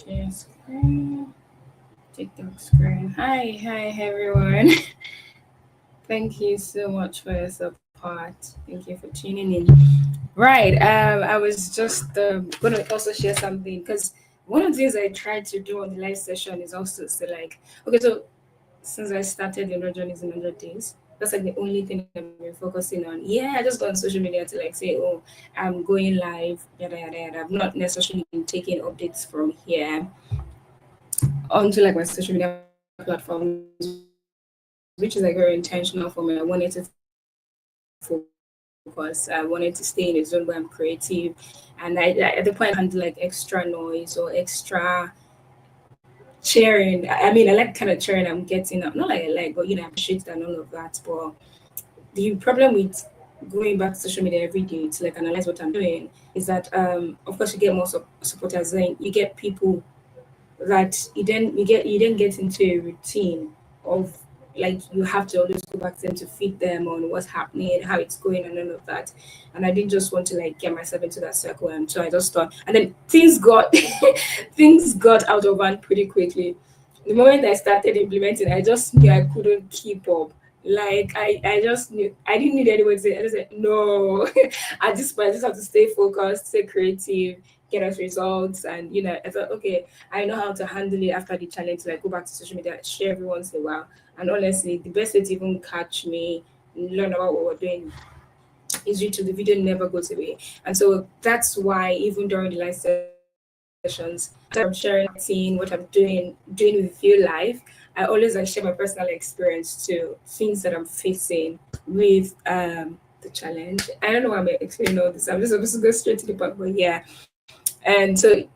Share screen. TikTok screen. Hi everyone. Thank you so much for your support. Thank you for tuning in. Right. I was just gonna also share something because one of the things I tried to do on the live session is also to like, okay, so since I started the 100 journeys in 100 days, that's like the only thing I've been focusing on. Yeah, I just go on social media to like say, oh, I'm going live, yada yada yada. I've not necessarily been taking updates from here onto like my social media platforms, which is like very intentional for me. I wanted to focus. I wanted to stay in a zone where I'm creative, and I at the point I can't handle like extra noise or extra sharing. I mean, I like kind of sharing I'm getting. Not like I like, but I appreciate it and all of that. But the problem with going back to social media every day to like analyze what I'm doing is that of course you get more supporters, then you get people that you then get into a routine of like you have to always go back to them to feed them on what's happening, how it's going, and all of that. And I didn't just want to like get myself into that circle, and so I just thought, and then things got things got out of hand pretty quickly. The moment I started implementing, I just knew I couldn't keep up. Like I just knew I didn't need anyone to say. I just said no. At this point, I just have to stay focused, stay creative, get us results, and I thought, okay, I know how to handle it after the challenge. Like go back to social media, share every once in a while. And honestly, the best way to even catch me, learn about what we're doing is YouTube. The video never goes away. And so that's why even during the live sessions, aside from sharing seeing what I'm doing with you live, I always like share my personal experience to things that I'm facing with the challenge. I don't know why I'm explaining all this. I'm just supposed to go straight to the point, but yeah. And so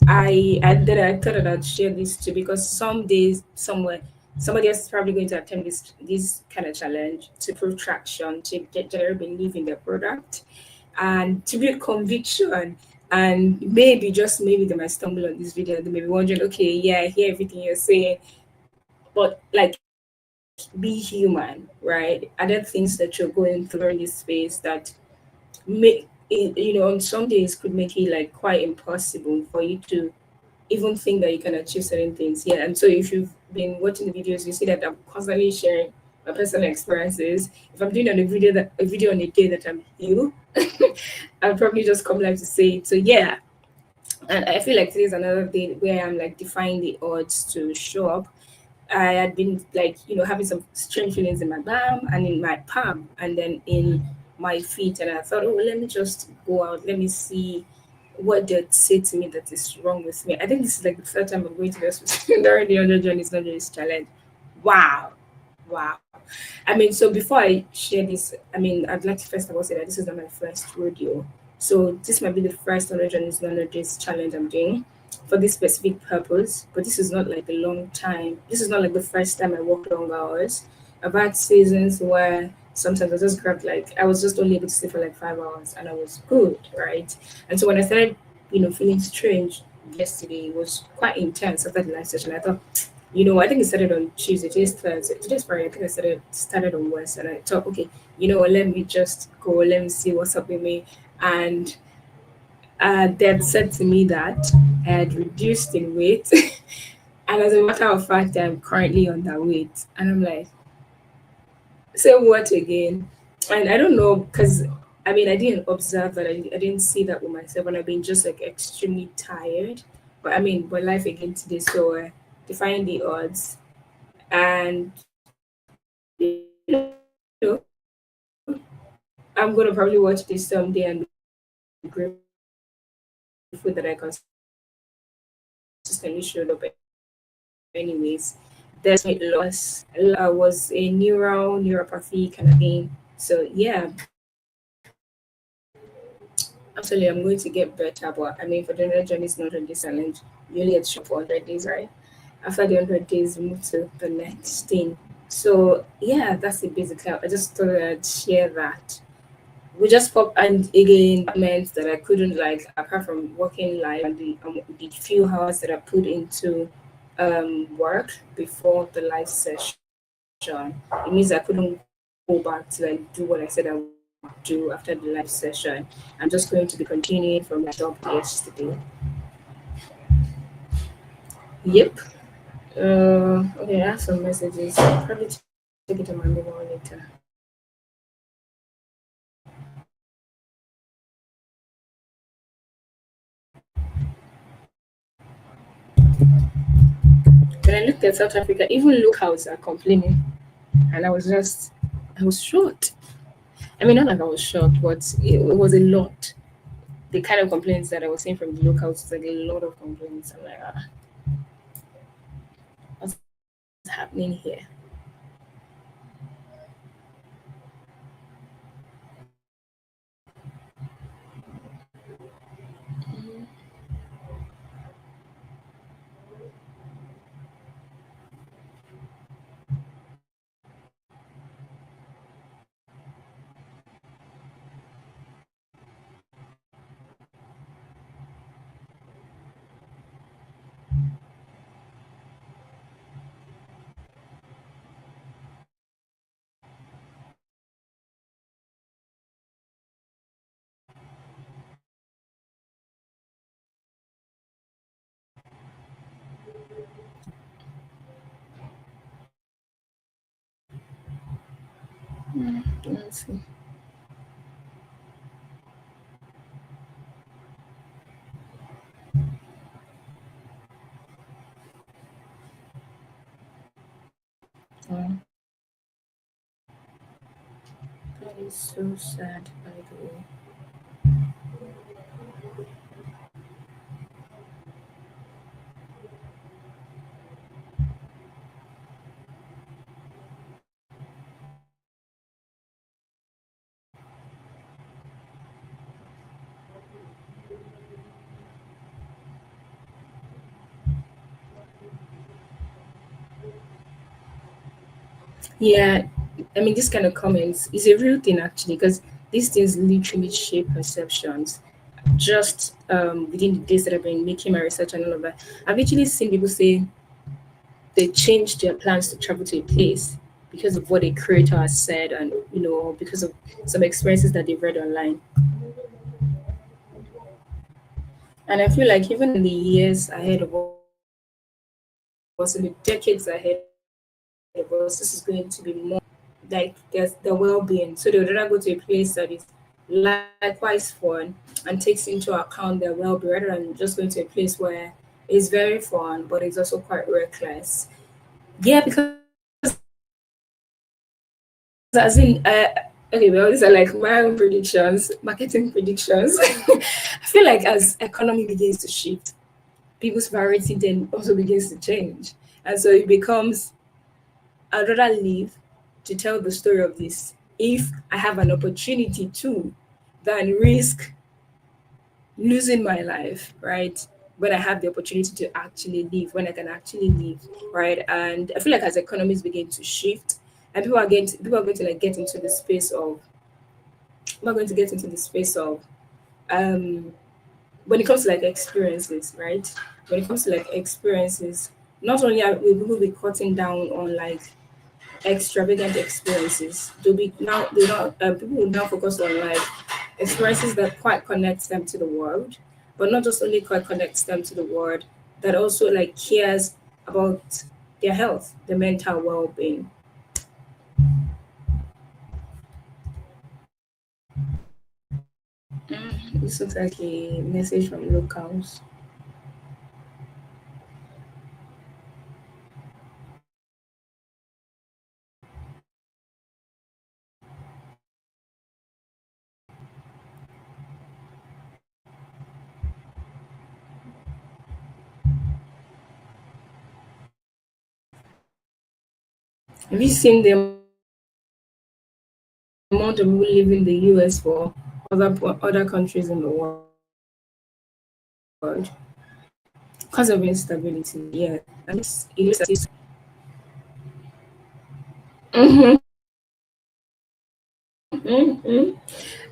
I thought that I'd share this too because some days somewhere somebody else is probably going to attempt this kind of challenge to prove traction, to get general belief in their product, and to build conviction. And maybe just maybe they might stumble on this video. They may be wondering, okay, yeah, I hear everything you're saying, but like be human, right? Are there things that you're going through in this space that make it, on some days could make it like quite impossible for you to even think that you can achieve certain things. Yeah. And so if you've been watching the videos, you see that I'm constantly sharing my personal experiences. If I'm doing a video on a day that I'm ill, I'll probably just come live to say it. So yeah. And I feel like today is another day where I'm like defying the odds to show up. I had been like, having some strange feelings in my bum and in my palm and then in my feet. And I thought, oh, let me just go out. Let me see what they'd say to me that is wrong with me. I think this is like the third time I'm going to the hospital during the 100 journeys, not just challenge. Wow. Wow. I mean, so before I share this, I mean, I'd like to first of all say that this is not my first rodeo. So this might be the first 100 journeys, 100 days challenge I'm doing for this specific purpose. But this is not like a long time. This is not like the first time I work long hours. I've had seasons where sometimes I just grabbed like I was just only able to sleep for like 5 hours and I was good, right? And so when I started, feeling strange yesterday, it was quite intense after the live session. I thought, I think it started on Tuesday. Today's Thursday. Today's Friday. I think I started on Wednesday, and I thought, okay, let me just go. Let me see what's up with me. And they had said to me that I had reduced in weight, and as a matter of fact, I'm currently underweight. And I'm like, say what again? And I don't know because I mean I didn't observe that. I didn't see that with myself, and I've been just like extremely tired. But I mean, but life again today, so defying the odds. And I'm gonna probably watch this someday and be grateful that I consistently showed up anyways. There's weight loss. Was a neuropathy kind of thing. So yeah, absolutely, I'm going to get better. But I mean, for the 100 journeys, not on this challenge, you only get to show up for 100 days, right? After the 100 days, we move to the next thing. So yeah, that's it basically. I just thought I'd share that. We just pop and again that meant that I couldn't like apart from working live and the few hours that I put into work before the live session, it means I couldn't go back to like do what I said I would do after the live session. I'm just going to be continuing from where I stopped yesterday. Yep. Okay, I have some messages. I'll probably take it on my mobile later. When I looked at South Africa, even locals are complaining, and I was shocked. I mean, not like I was shocked, but it was a lot. The kind of complaints that I was seeing from the locals was like a lot of complaints. I'm like, what's happening here? Let's see. Oh, that is so sad, by the way. Yeah, I mean, this kind of comments is a real thing actually, because these things literally shape perceptions. Just within the days that I've been making my research and all of that, I've actually seen people say they changed their plans to travel to a place because of what a creator has said, and because of some experiences that they've read online. And I feel like even in the years ahead of us, in the decades ahead of us, this is going to be more like there's the well-being. So they would rather go to a place that is likewise fun and takes into account their well-being rather than just going to a place where it's very fun but it's also quite reckless. Yeah, because as in okay, well, these are like my own predictions, marketing predictions. I feel like as economy begins to shift, people's priority then also begins to change. And so it becomes, I'd rather live to tell the story of this if I have an opportunity to than risk losing my life, right? When I have the opportunity to actually live, when I can actually live, right? And I feel like as economies begin to shift and people are going to like get into the space of people are going to get into the space of um when it comes to like experiences, right? When it comes to like experiences, not only are we will be cutting down on like extravagant experiences. They not people will now focus on like experiences that quite connects them to the world, but not just only quite connects them to the world, that also like cares about their health, their mental well-being. This looks like a message from locals. Have you seen the amount of people live in the US for other countries in the world because of instability? Yeah, and it looks as if Mhm, mhm.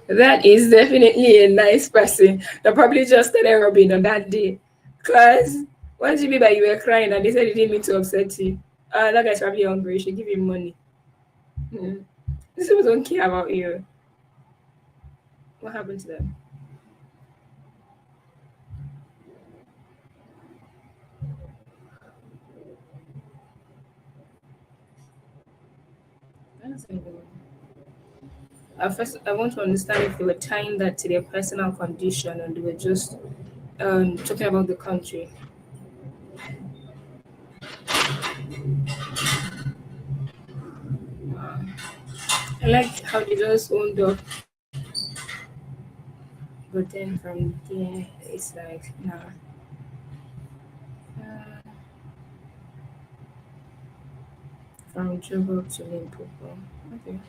That is definitely a nice person that probably just started rubbing on that day. Because what do you mean by you were crying and they said they didn't mean to upset you? That guy's probably hungry. You should give him money. Mm. These people don't care about you. What happened to them? At first, I want to understand if they were tying that to their personal condition and they were just talking about the country. I like how they just owned up, but then from there, it's like, nah. Uh, from Joburg to Limpopo. Okay.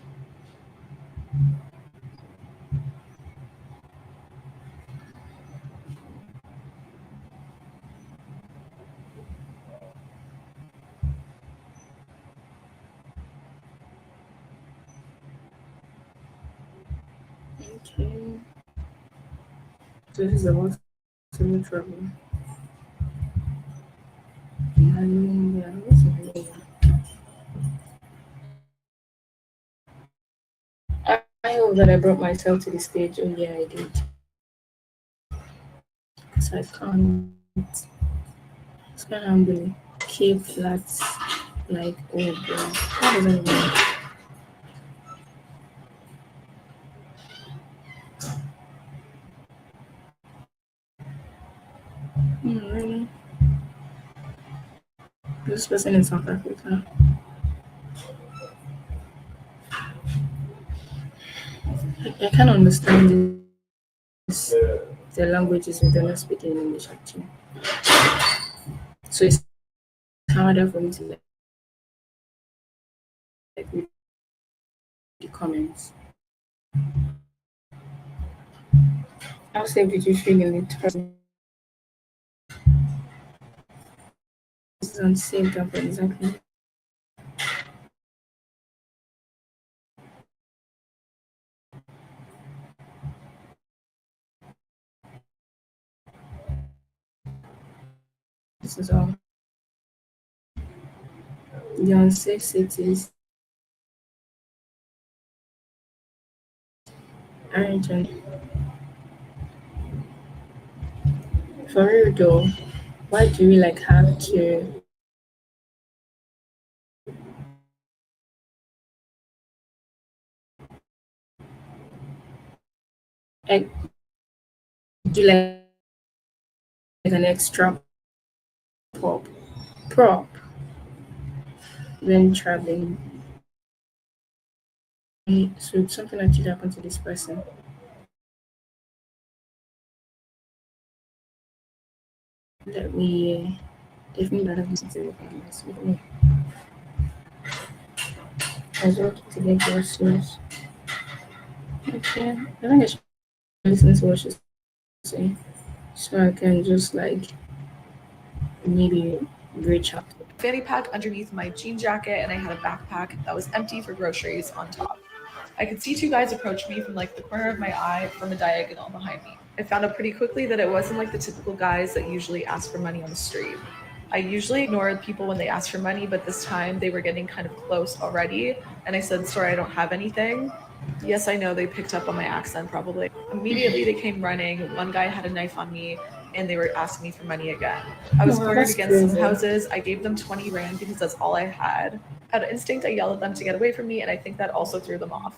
Okay. So this is about solo travel. Hallelujah. What's hallelujah? I hope that I brought myself to the stage. Oh yeah, I did. Because I can't. It's kind of humbling. K flats. Like, oh boy. That doesn't even. Really? This person in South Africa. I can't understand this. The languages if they're not speaking English actually. So it's harder for me to like read the comments. How safe did you feel in it? This is unsafe for exactly. This is all. The unsafe cities aren't for real though. Why do we like have to like do like an extra pop prop when traveling? So something actually happened to this person. Let me definitely not have listened to the podcast with me. I was working to get groceries. Okay. I think I should listen to what she's saying. So I can just like maybe reach out. Fanny pack underneath my jean jacket, and I had a backpack that was empty for groceries on top. I could see two guys approach me from like the corner of my eye from a diagonal behind me. I found out pretty quickly that it wasn't like the typical guys that usually ask for money on the street. I usually ignore people when they ask for money, but this time they were getting kind of close already, and I said, "Sorry, I don't have anything." Yes, I know they picked up on my accent probably. Immediately they came running. One guy had a knife on me and they were asking me for money again. I was Oh, cornered that's against some crazy. houses. I gave them 20 rand because that's all I had. Out of instinct, I yelled at them to get away from me, and I think that also threw them off.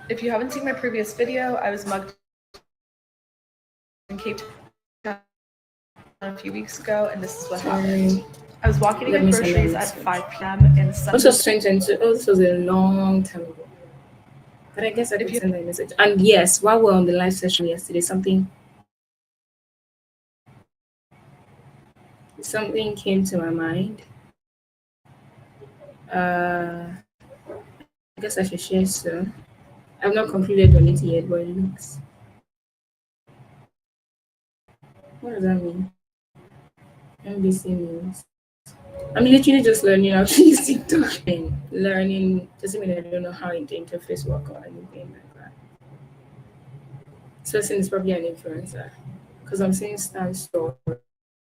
If you haven't seen my previous video, I was mugged in Cape Town a few weeks ago, and this is what happened. I was walking to Let get me send that groceries at message. 5 p.m. in This Sunday. was 2022. Oh, this was a long time ago. But I guess I If could you send that message. And yes, while we're on the live session yesterday, something came to my mind. I guess I should share soon. I've not concluded on it yet, but it looks. What does that mean? NBC News. I'm literally just learning how to use TikTok and learning doesn't mean I don't know how the interface works or anything like that. So person is probably an influencer because I'm seeing Stan Store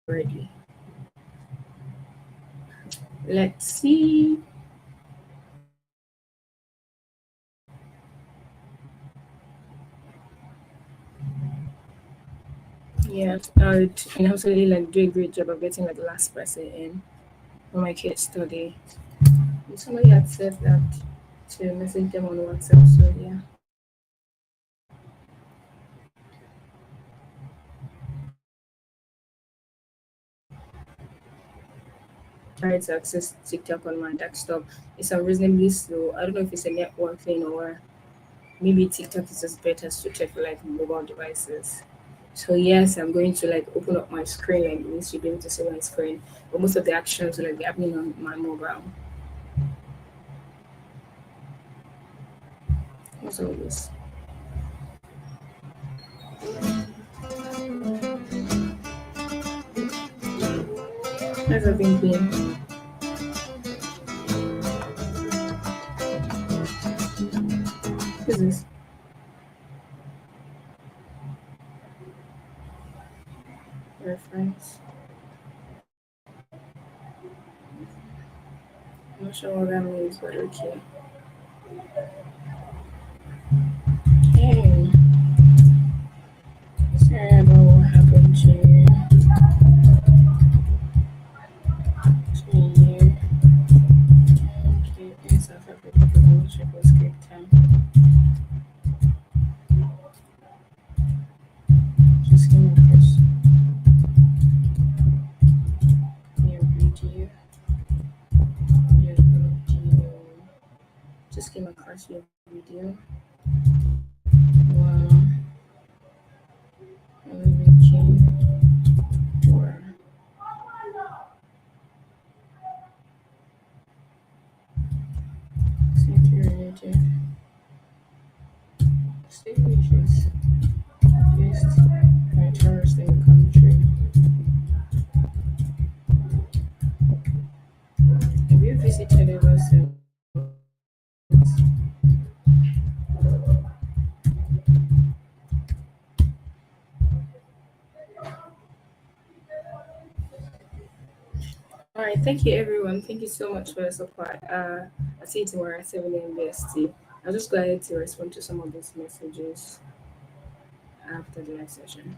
already. Let's see. Yeah, I would absolutely like do a great job of getting like the last person in for my kids study. And somebody had said that to message them on WhatsApp. So yeah. Try to access TikTok on my desktop. It's unreasonably slow. I don't know if it's a network thing or maybe TikTok is just better suited for like mobile devices. So yes, I'm going to like open up my screen like this. You'll be able to see my screen. But most of the actions will like be happening on my mobile. As always. How's everything been? Who's this? Reference. I'm not sure what that means, but okay. Hey, sorry about what happened to you. Okay, in South Africa, because I'm not sure it was Cape Town. Just came across your video. Your video. Just came across your video. Wow. I'm looking for security. Stages based by tourists in the country. Have you visited ever since? All right, thank you everyone. Thank you so much for your support. I'll see you tomorrow at 7 a.m. BST. I'll just go ahead to respond to some of these messages after the live session.